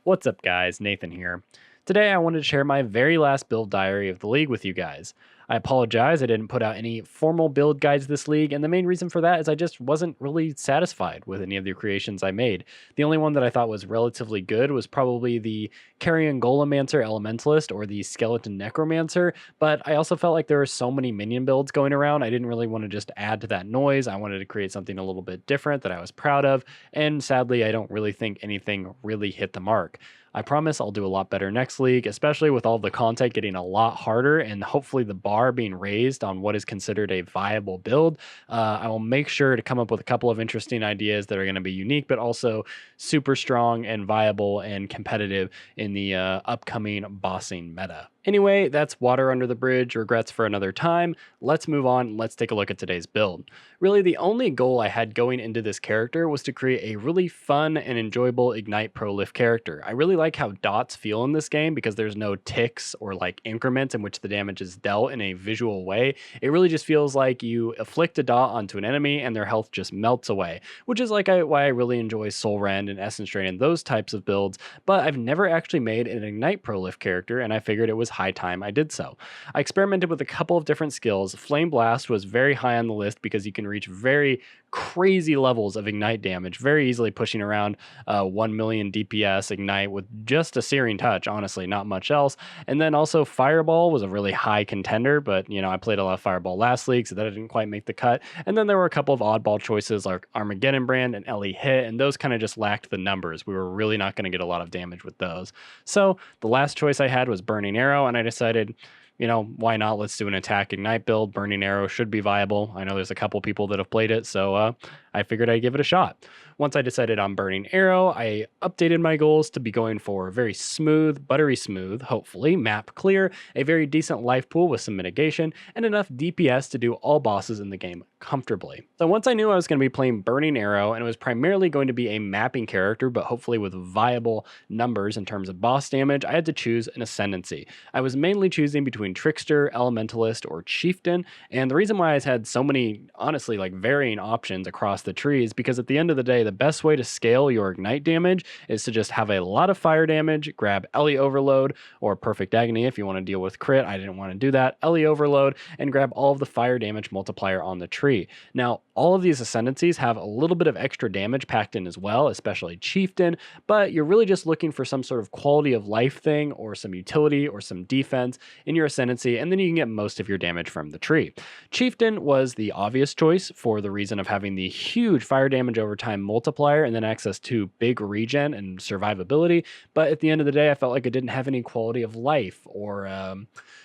What's up, guys? Nathan here. Today, I wanted to share my very last build diary of the league with you guys. I apologize, I didn't put out any formal build guides this league, and the main reason for that is I just wasn't really satisfied with any of the creations I made. The only one that I thought was relatively good was probably the Carrion Golemancer Elementalist or the Skeleton Necromancer, but I also felt like there were so many minion builds going around, I didn't really want to just add to that noise. I wanted to create something a little bit different that I was proud of, and sadly, I don't really think anything really hit the mark. I promise I'll do a lot better next league, especially with all the content getting a lot harder and hopefully the bar being raised on what is considered a viable build. I will make sure to come up with a couple of interesting ideas that are going to be unique, but also super strong and viable and competitive in the upcoming bossing meta. Anyway, that's water under the bridge, regrets for another time. Let's move on. Let's take a look at today's build. Really, the only goal I had going into this character was to create a really fun and enjoyable Ignite Prolift character. I really like how dots feel in this game because there's no ticks or like increments in which the damage is dealt in a visual way. It really just feels like you afflict a dot onto an enemy and their health just melts away, which is like why I really enjoy Soul Rend and Essence Drain and those types of builds, but I've never actually made an Ignite Prolift character, and I figured it was high time I did so. I experimented with a couple of different skills. Flame Blast was very high on the list because you can reach very crazy levels of Ignite damage, very easily pushing around 1 million DPS Ignite with just a Searing Touch, honestly, not much else. And then also Fireball was a really high contender, but I played a lot of Fireball last league, so that didn't quite make the cut. And then there were a couple of oddball choices like Armageddon Brand and Ellie Hit, and those kind of just lacked the numbers. We were really not going to get a lot of damage with those. So the last choice I had was Burning Arrow, and I decided, why not? Let's do an attack ignite build. Burning Arrow should be viable. I know there's a couple people that have played it, so I figured I'd give it a shot. Once I decided on Burning Arrow, I updated my goals to be going for very smooth, buttery smooth, hopefully, map clear, a very decent life pool with some mitigation, and enough DPS to do all bosses in the game comfortably. So once I knew I was going to be playing Burning Arrow, and it was primarily going to be a mapping character, but hopefully with viable numbers in terms of boss damage, I had to choose an Ascendancy. I was mainly choosing between Trickster, Elementalist, or Chieftain, and the reason why I had so many, honestly, like varying options across the tree is because at the end of the day, the best way to scale your Ignite damage is to just have a lot of fire damage, grab Ellie Overload or Perfect Agony if you want to deal with crit. I didn't want to do that. Ellie Overload, and grab all of the fire damage multiplier on the tree. Now, all of these Ascendancies have a little bit of extra damage packed in as well, especially Chieftain, but you're really just looking for some sort of quality of life thing or some utility or some defense in your Ascendancy, and then you can get most of your damage from the tree. Chieftain was the obvious choice for the reason of having the huge fire damage over time multiplier and then access to big regen and survivability, but at the end of the day, I felt like it didn't have any quality of life or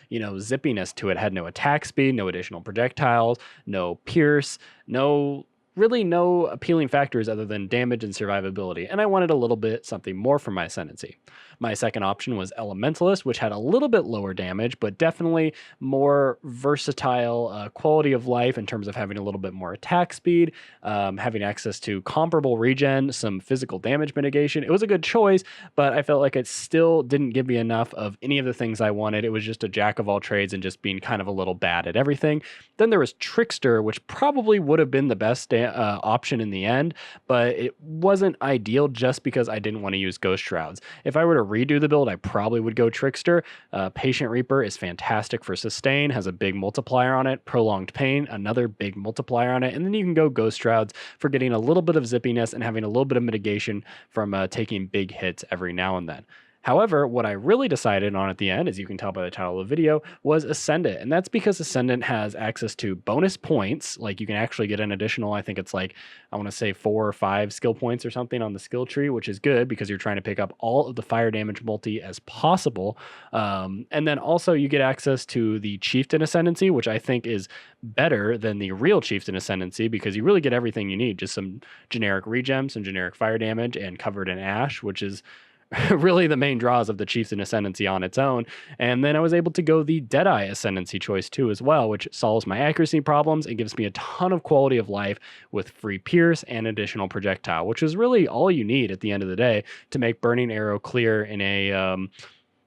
zippiness to it. It had no attack speed, no additional projectiles, no pierce, really no appealing factors other than damage and survivability, and I wanted a little bit something more from my Ascendancy. My second option was Elementalist, which had a little bit lower damage, but definitely more versatile quality of life in terms of having a little bit more attack speed, having access to comparable regen, some physical damage mitigation. It was a good choice, but I felt like it still didn't give me enough of any of the things I wanted. It was just a jack of all trades and just being kind of a little bad at everything. Then there was Trickster, which probably would have been the best option in the end, but it wasn't ideal just because I didn't want to use Ghost Shrouds. If I were to redo the build, I probably would go Trickster. Patient Reaper is fantastic for sustain, has a big multiplier on it. Prolonged Pain, another big multiplier on it. And then you can go Ghost Shrouds for getting a little bit of zippiness and having a little bit of mitigation from taking big hits every now and then. However, what I really decided on at the end, as you can tell by the title of the video, was Ascendant. And that's because Ascendant has access to bonus points. Like you can actually get an additional, I think it's like, I want to say 4 or 5 skill points or something on the skill tree, which is good because you're trying to pick up all of the fire damage multi as possible. And then also you get access to the Chieftain Ascendancy, which I think is better than the real Chieftain Ascendancy because you really get everything you need. Just some generic regen, some generic fire damage, and covered in ash, which is really the main draws of the Chieftain Ascendancy on its own. And then I was able to go the Deadeye Ascendancy choice too as well, which solves my accuracy problems and gives me a ton of quality of life with free pierce and additional projectile, which is really all you need at the end of the day to make Burning Arrow clear in a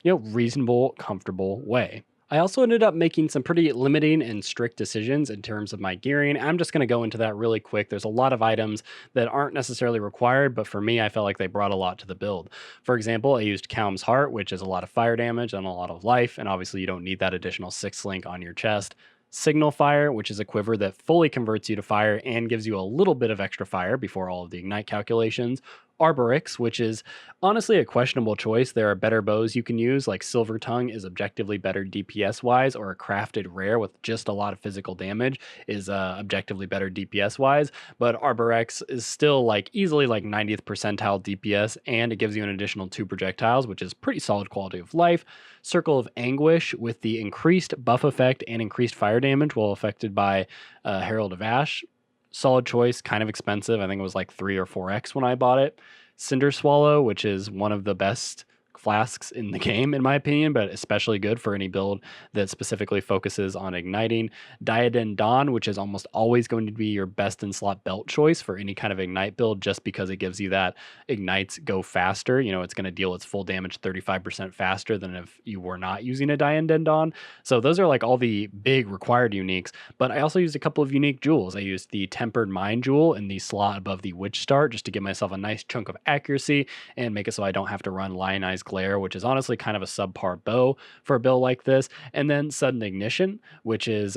reasonable, comfortable way. I also ended up making some pretty limiting and strict decisions in terms of my gearing. I'm just going to go into that really quick. There's a lot of items that aren't necessarily required, but for me, I felt like they brought a lot to the build. For example, I used Calm's Heart, which is a lot of fire damage and a lot of life, and obviously you don't need that additional 6 link on your chest. Signal Fire, which is a quiver that fully converts you to fire and gives you a little bit of extra fire before all of the ignite calculations. Arborix, which is honestly a questionable choice. There are better bows you can use, like Silver Tongue is objectively better DPS wise, or a crafted rare with just a lot of physical damage is objectively better DPS wise. But Arborix is still like easily like 90th percentile DPS, and it gives you an additional 2 projectiles, which is pretty solid quality of life. Circle of Anguish with the increased buff effect and increased fire damage while affected by Herald of Ash. Solid choice, kind of expensive. I think it was like 3 or 4x when I bought it. Cinder Swallow, which is one of the best flasks in the game, in my opinion, but especially good for any build that specifically focuses on igniting. Diadem Dawn, which is almost always going to be your best in slot belt choice for any kind of ignite build, just because it gives you that ignites go faster. You know, it's going to deal its full damage 35% faster than if you were not using a Diadem Dawn. So those are like all the big required uniques, but I also used a couple of unique jewels. I used the Tempered Mind Jewel in the slot above the Witch Start just to give myself a nice chunk of accuracy and make it so I don't have to run Lionized Glare, which is honestly kind of a subpar bow for a build like this. And then Sudden Ignition, which is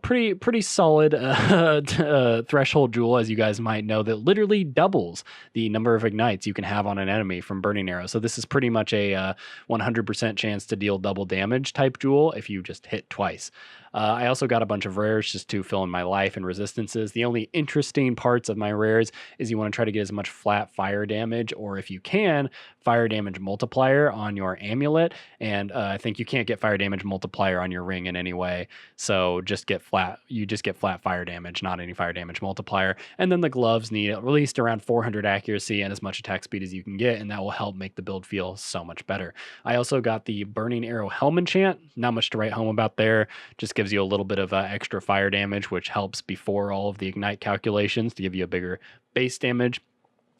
pretty solid threshold jewel, as you guys might know, that literally doubles the number of ignites you can have on an enemy from Burning Arrow. So this is pretty much a 100% chance to deal double damage type jewel if you just hit twice. I also got a bunch of rares just to fill in my life and resistances. The only interesting parts of my rares is you want to try to get as much flat fire damage, or if you can, fire damage multiplier on your amulet. And I think you can't get fire damage multiplier on your ring in any way. So just get flat. You just get flat fire damage, not any fire damage multiplier. And then the gloves need at least around 400 accuracy and as much attack speed as you can get, and that will help make the build feel so much better. I also got the Burning Arrow Helm enchant. Not much to write home about there. Just gives you a little bit of extra fire damage, which helps before all of the ignite calculations to give you a bigger base damage.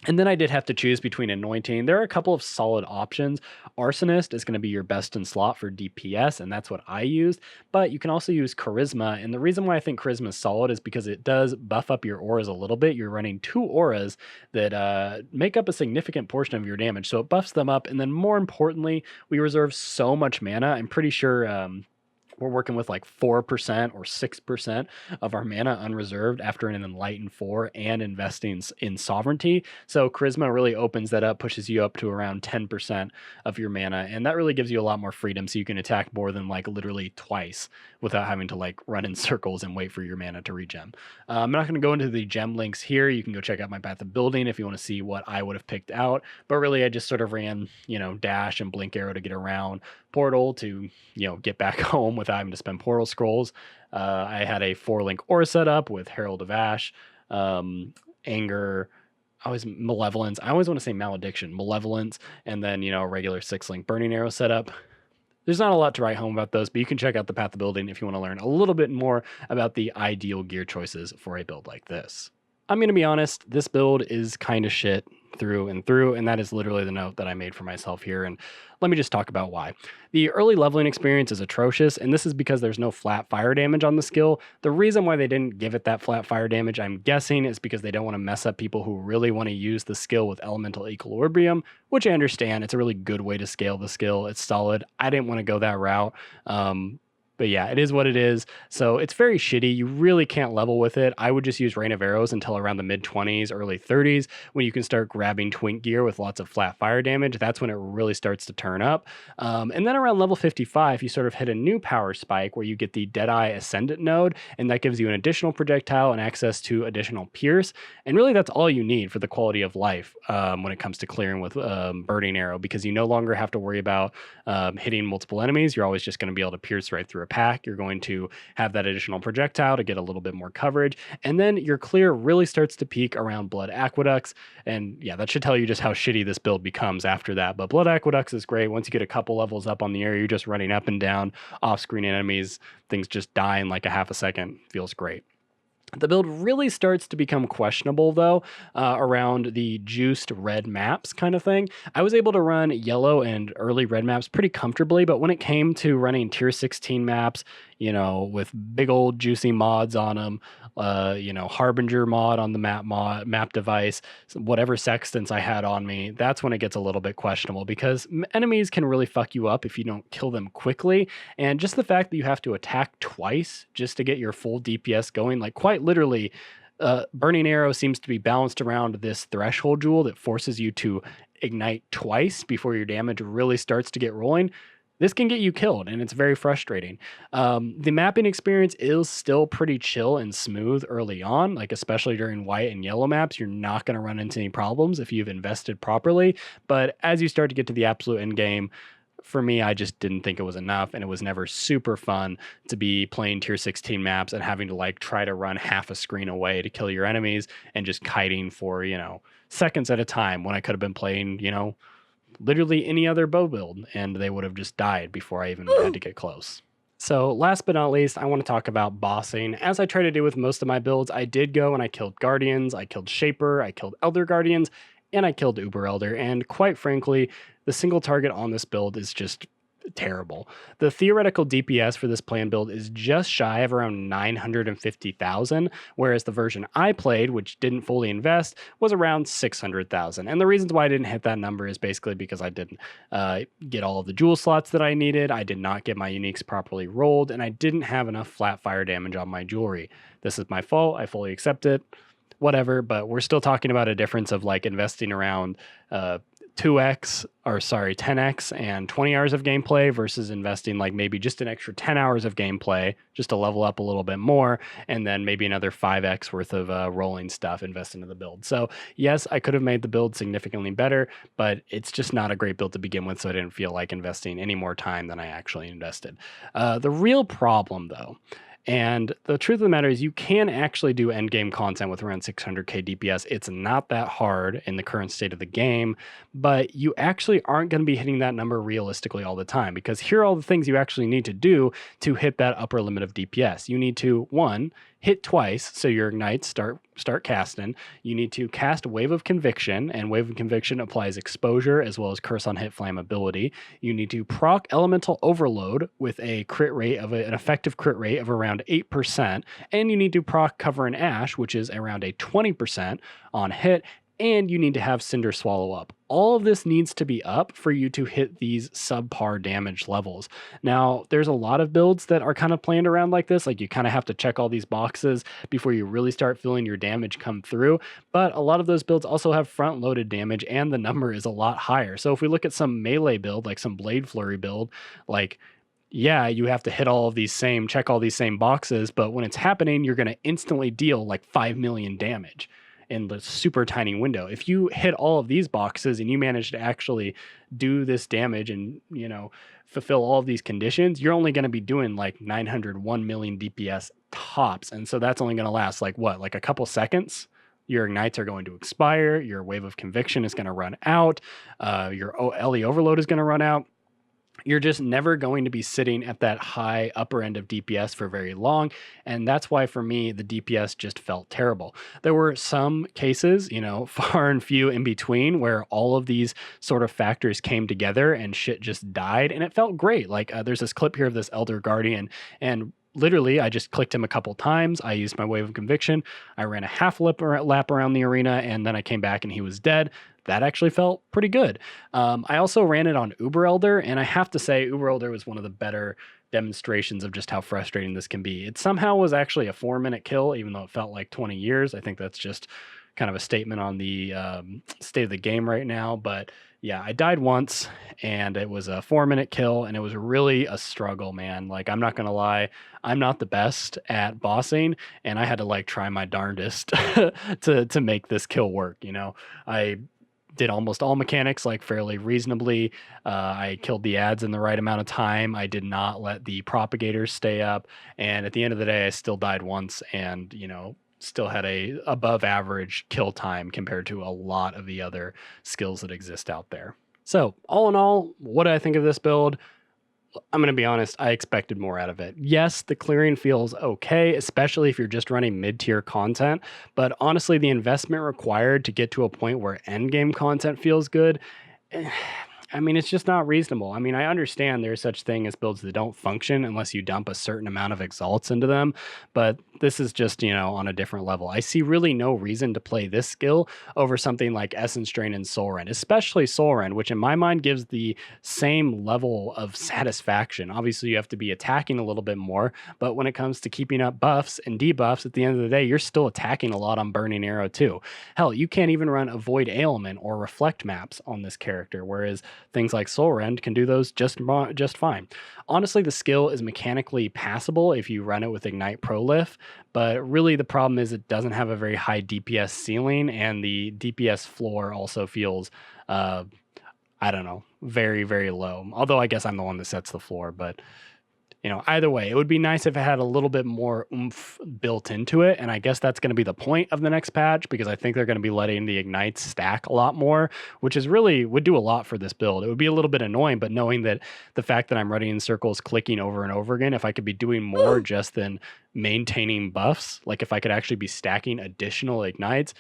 And then I did have to choose between Anointing. There are a couple of solid options. Arsonist is going to be your best in slot for DPS, and that's what I used. But you can also use Charisma, and the reason why I think Charisma is solid is because it does buff up your auras a little bit. You're running 2 auras that make up a significant portion of your damage, so it buffs them up. And then more importantly, we reserve so much mana. I'm pretty sure we're working with like 4% or 6% of our mana unreserved after an Enlighten 4 and investing in Sovereignty. So Charisma really opens that up, pushes you up to around 10% of your mana, and that really gives you a lot more freedom, so you can attack more than like literally twice without having to like run in circles and wait for your mana to regen. I'm not going to go into the gem links here. You can go check out my path of building if you want to see what I would have picked out, but really I just sort of ran, dash and blink arrow to get around, portal to get back home without having to spend portal scrolls. I had a 4-link aura set up with Herald of Ash, Anger, always Malevolence. I always want to say Malediction, Malevolence, and then a regular 6-link Burning Arrow setup. There's not a lot to write home about those, but you can check out the path of building if you want to learn a little bit more about the ideal gear choices for a build like this. I'm going to be honest, this build is kind of shit through and through, and that is literally the note that I made for myself here, and let me just talk about why. The early leveling experience is atrocious, and this is because there's no flat fire damage on the skill. The reason why they didn't give it that flat fire damage, I'm guessing, is because they don't want to mess up people who really want to use the skill with elemental equilibrium, which I understand. It's a really good way to scale the skill. It's solid. I didn't want to go that route. But yeah, it is what it is. So it's very shitty. You really can't level with it. I would just use Rain of Arrows until around the mid-20s, early 30s, when you can start grabbing twink gear with lots of flat fire damage. That's when it really starts to turn up. And then around level 55, you sort of hit a new power spike where you get the Deadeye Ascendant node, and that gives you an additional projectile and access to additional pierce. And really, that's all you need for the quality of life when it comes to clearing with Burning Arrow, because you no longer have to worry about hitting multiple enemies. You're always just going to be able to pierce right through a pack. You're going to have that additional projectile to get a little bit more coverage, and then your clear really starts to peak around Blood Aqueducts. And yeah, that should tell you just how shitty this build becomes after that. But Blood Aqueducts is great. Once you get a couple levels up on the area, you're just running up and down off-screen enemies. Things just die in like a half a second. Feels great. The build really starts to become questionable though, around the juiced red maps kind of thing. I was able to run yellow and early red maps pretty comfortably, but when it came to running tier 16 maps, with big old juicy mods on them, Harbinger mod on the map device, whatever sextants I had on me, that's when it gets a little bit questionable because enemies can really fuck you up if you don't kill them quickly. And just the fact that you have to attack twice just to get your full DPS going, like quite literally, Burning Arrow seems to be balanced around this threshold jewel that forces you to ignite twice before your damage really starts to get rolling. This can get you killed, and it's very frustrating. The mapping experience is still pretty chill and smooth early on, like especially during white and yellow maps. You're not going to run into any problems if you've invested properly. But as you start to get to the absolute end game, for me, I just didn't think it was enough, and it was never super fun to be playing tier 16 maps and having to like try to run half a screen away to kill your enemies and just kiting for, seconds at a time when I could have been playing, literally any other bow build and they would have just died before I even had to get close. So last but not least, I want to talk about bossing. As I try to do with most of my builds, I did go and I killed Guardians, I killed Shaper, I killed Elder Guardians, and I killed Uber Elder. And quite frankly, the single target on this build is just terrible. The theoretical DPS for this plan build is just shy of around 950,000, whereas the version I played, which didn't fully invest, was around 600,000. And the reasons why I didn't hit that number is basically because I didn't get all of the jewel slots that I needed, I did not get my uniques properly rolled, and I didn't have enough flat fire damage on my jewelry. This is my fault. I fully accept it. Whatever, but we're still talking about a difference of like investing around 10x and 20 hours of gameplay versus investing like maybe just an extra 10 hours of gameplay just to level up a little bit more, and then maybe another 5x worth of rolling stuff invest into the build. So yes, I could have made the build significantly better, but it's just not a great build to begin with, so I didn't feel like investing any more time than I actually invested. The real problem though, and the truth of the matter is you can actually do end game content with around 600k DPS. It's not that hard in the current state of the game, but you actually aren't going to be hitting that number realistically all the time, because here are all the things you actually need to do to hit that upper limit of DPS. You need to, one, hit twice so your ignites start casting. You need to cast Wave of Conviction, and Wave of Conviction applies exposure as well as curse on hit flammability. You need to proc Elemental Overload with a crit rate of an effective crit rate of around 8%, and you need to proc Cover in Ash, which is around a 20% on hit, and you need to have Cinder Swallow up. All of this needs to be up for you to hit these subpar damage levels. Now, there's a lot of builds that are kind of planned around like this. Like you kind of have to check all these boxes before you really start feeling your damage come through. But a lot of those builds also have front-loaded damage, and the number is a lot higher. So if we look at some melee build, like some Blade Flurry build, like yeah, you have to check all these same boxes, but when it's happening, you're going to instantly deal like 5 million damage in the super tiny window. If you hit all of these boxes and you manage to actually do this damage and, fulfill all of these conditions, you're only going to be doing like 901 million DPS tops. And so that's only going to last like a couple seconds. Your ignites are going to expire. Your Wave of Conviction is going to run out. Your LE Overload is going to run out. You're just never going to be sitting at that high upper end of DPS for very long. And that's why for me, the DPS just felt terrible. There were some cases, far and few in between, where all of these sort of factors came together and shit just died. And it felt great. Like there's this clip here of this Elder Guardian, and literally, I just clicked him a couple times. I used my Wave of Conviction. I ran a half lap around the arena, and then I came back and he was dead. That actually felt pretty good. I also ran it on Uber Elder, and I have to say Uber Elder was one of the better demonstrations of just how frustrating this can be. It somehow was actually a 4-minute kill, even though it felt like 20 years. I think that's just kind of a statement on the state of the game right now. But yeah, I died once, and it was a 4-minute kill, and it was really a struggle, man. Like, I'm not going to lie, I'm not the best at bossing, and I had to like try my darndest to make this kill work. I did almost all mechanics like fairly reasonably. I killed the ads in the right amount of time. I did not let the propagators stay up. And at the end of the day, I still died once and, still had a above average kill time compared to a lot of the other skills that exist out there. So all in all, what do I think of this build? I'm going to be honest, I expected more out of it. Yes, the clearing feels okay, especially if you're just running mid tier content. But honestly, the investment required to get to a point where end game content feels good, eh, I mean, it's just not reasonable. I mean, I understand there's such thing as builds that don't function unless you dump a certain amount of exalts into them, but this is just, on a different level. I see really no reason to play this skill over something like Essence Drain and Soul Rend, especially Soul Rend, which in my mind gives the same level of satisfaction. Obviously, you have to be attacking a little bit more, but when it comes to keeping up buffs and debuffs, at the end of the day, you're still attacking a lot on Burning Arrow too. Hell, you can't even run Avoid Ailment or Reflect maps on this character, whereas things like Soul Rend can do those just fine. Honestly, the skill is mechanically passable if you run it with Ignite Prolif, but really the problem is it doesn't have a very high DPS ceiling, and the DPS floor also feels I don't know, very, very low. Although I guess I'm the one that sets the floor, but either way, it would be nice if it had a little bit more oomph built into it. And I guess that's going to be the point of the next patch, because I think they're going to be letting the ignites stack a lot more, which is really would do a lot for this build. It would be a little bit annoying, but knowing that the fact that I'm running in circles, clicking over and over again, if I could be doing more just than maintaining buffs, like if I could actually be stacking additional ignites,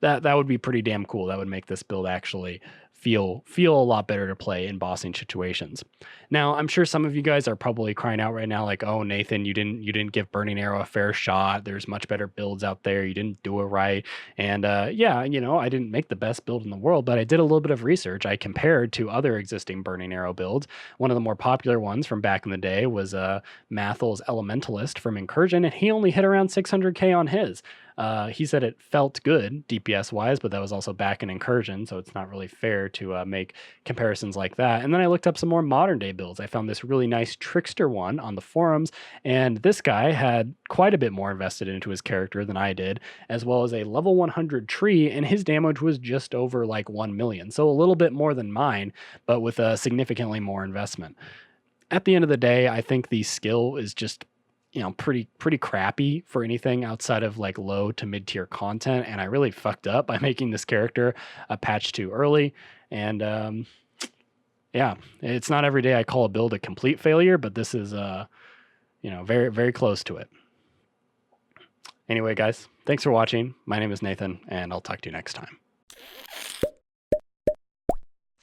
that would be pretty damn cool. That would make this build actually feel a lot better to play in bossing situations. Now, I'm sure some of you guys are probably crying out right now, like, "Oh, Nathan, you didn't give Burning Arrow a fair shot. There's much better builds out there. You didn't do it right." And yeah, I didn't make the best build in the world, but I did a little bit of research. I compared to other existing Burning Arrow builds. One of the more popular ones from back in the day was Mathel's Elementalist from Incursion, and he only hit around 600k on his. He said it felt good DPS wise, but that was also back in Incursion, so it's not really fair to make comparisons like that. And then I looked up some more modern day builds. I found this really nice Trickster one on the forums, and this guy had quite a bit more invested into his character than I did, as well as a level 100 tree, and his damage was just over like 1 million, so a little bit more than mine, but with a significantly more investment. At the end of the day, I think the skill is just pretty crappy for anything outside of like low to mid tier content, and I really fucked up by making this character a patch too early. And yeah, it's not every day I call a build a complete failure, but this is very, very close to it. Anyway, guys, thanks for watching. My name is Nathan, and I'll talk to you next time.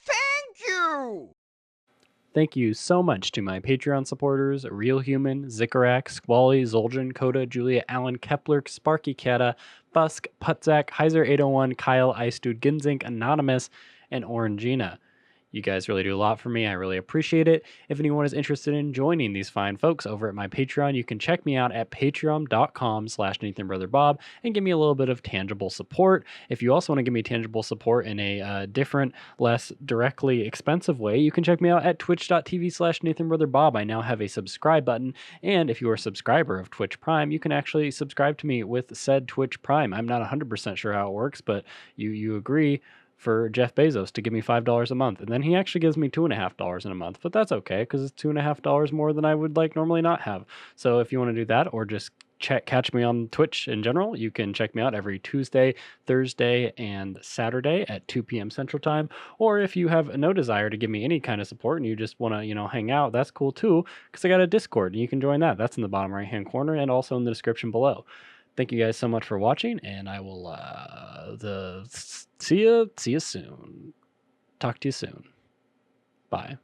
Thank you! Thank you so much to my Patreon supporters: Real Human, Zikarak, Squally, Zoljan, Coda, Julia, Allen, Kepler, Sparky Kata, Fusk, Putzak, Heiser801, Kyle, Ice Dude, Ginzink, Anonymous, and Orangina. You guys really do a lot for me. I really appreciate it. If anyone is interested in joining these fine folks over at my Patreon, you can check me out at patreon.com/NathanBrotherBob and give me a little bit of tangible support. If you also want to give me tangible support in a different, less directly expensive way, you can check me out at twitch.tv/NathanBrotherBob. I now have a subscribe button, and if you are a subscriber of Twitch Prime, you can actually subscribe to me with said Twitch Prime. I'm not 100% sure how it works, but you agree for Jeff Bezos to give me $5 a month, and then he actually gives me $2.50 in a month. But that's okay, because it's $2.50 more than I would like normally not have. So if you want to do that, or just catch me on Twitch in general, you can check me out every Tuesday, Thursday, and Saturday at 2 p.m. Central Time. Or if you have no desire to give me any kind of support and you just want to, hang out, that's cool too, because I got a Discord and you can join that. That's in the bottom right hand corner and also in the description below. Thank you guys so much for watching, and I will see you soon. Talk to you soon. Bye.